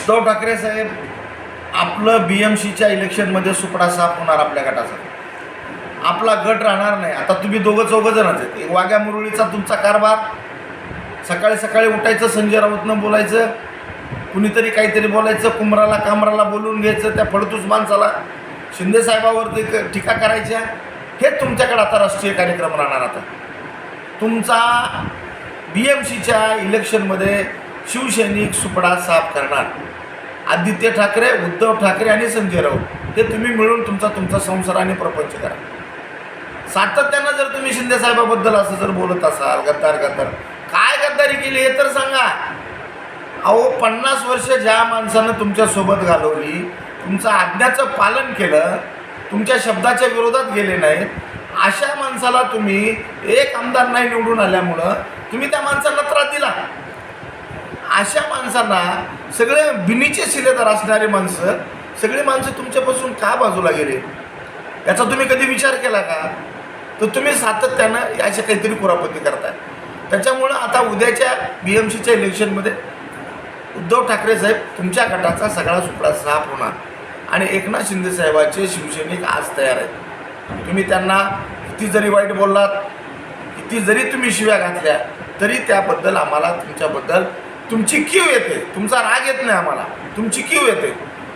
उद्धव ठाकरे साहेब, आपलं BMCच्या इलेक्शनमध्ये सुपडा साफ होणार आपल्या गटाचा. आपला गट राहणार नाही. आता तुम्ही चौघं जणच आहेत. वाघ्या मुरळीचा तुमचा कारभार, सकाळी सकाळी उठायचं, संजय राऊतनं बोलायचं, कुणीतरी काहीतरी बोलायचं, कुमराला कामराला बोलून घ्यायचं, त्या फडतूस माणसाला शिंदे साहेबावरती टीका करायच्या. हे तुमच्याकडे आता राष्ट्रीय कार्यक्रम राहणार. आता तुमचा BMCच्या इलेक्शनमध्ये शिवसैनिक सुपडा साफ करणार. आदित्य ठाकरे, उद्धव ठाकरे आणि संजय राऊत हे तुम्ही मिळून तुमचा संसार आणि प्रपंच करा. सातत्यानं जर तुम्ही शिंदे साहेबाबद्दल असं जर बोलत असाल, गद्दार काय गद्दारी केली हे तर सांगा. अहो, 50 वर्ष ज्या माणसानं तुमच्यासोबत घालवली, तुमचं आज्ञाचं पालन केलं, तुमच्या शब्दाच्या विरोधात गेले नाहीत, अशा माणसाला तुम्ही एक आमदार नाही निवडून आल्यामुळं तुम्ही त्या माणसाला त्रास दिला. अशा माणसांना सगळे बिनीचे शिलेदार असणारी माणसं, सगळी माणसं तुमच्यापासून का बाजूला गेले याचा तुम्ही कधी विचार केला का? तर तुम्ही सातत्यानं अशा काहीतरी कुरापती करताय. त्याच्यामुळं आता उद्याच्या BMCच्या इलेक्शनमध्ये उद्धव ठाकरे साहेब तुमच्या गटाचा सगळा सुपडा साफ होणार आणि एकनाथ शिंदे साहेबाचे शिवसैनिक आज तयार आहेत. तुम्ही त्यांना किती जरी वाईट बोललात, किती जरी तुम्ही शिव्या घातल्या, तरी त्याबद्दल आम्हाला तुमच्याबद्दल तुमची कीव येते. तुमचा राग येत नाही आम्हाला, तुमची कीव येते.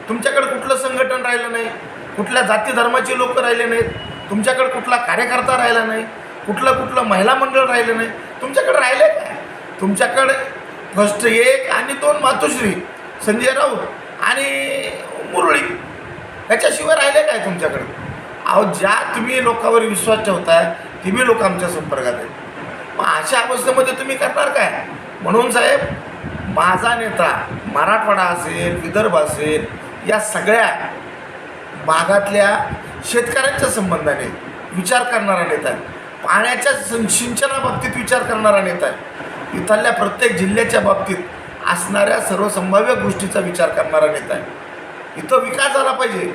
तुमच्याकडे कुठलं संघटन राहिलं नाही, कुठल्या जाती धर्माचे लोक राहिले नाहीत, तुमच्याकडे कुठला कार्यकर्ता राहिला नाही, कुठलं महिला मंडळ राहिलं नाही. तुमच्याकडे राहिले काय? तुमच्याकडे फर्स्ट 1 आणि 2 मातोश्री, संजय राऊत आणि मुरळी, ह्याच्याशिवाय राहिले काय तुमच्याकडे? अहो, ज्या तुम्ही लोकांवर विश्वास ठेवताय तुम्ही लोक आमच्या संपर्कात आहेत. मग अशा अवस्थेमध्ये तुम्ही करणार काय? म्हणून साहेब, माझा नेता मराठवाडा असेल, विदर्भ असेल, या सगळ्या भागातल्या शेतकऱ्यांच्या संबंधाने विचार करणारा नेता आहे. पाण्याच्या सिंचनाबाबतीत विचार करणारा नेता आहे. इथल्या प्रत्येक जिल्ह्याच्या बाबतीत असणाऱ्या सर्व संभाव्य गोष्टीचा विचार करणारा नेता आहे. इथं विकास झाला पाहिजे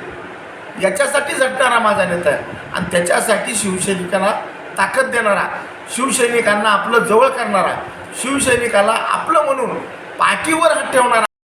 याच्यासाठी झटणारा माझा नेता आहे. आणि त्याच्यासाठी शिवसैनिकांना ताकद देणारा, शिवसैनिकांना आपलं जवळ करणारा, शिवसैनिकाला आपलं म्हणून पाठीवर हात ठेवणारा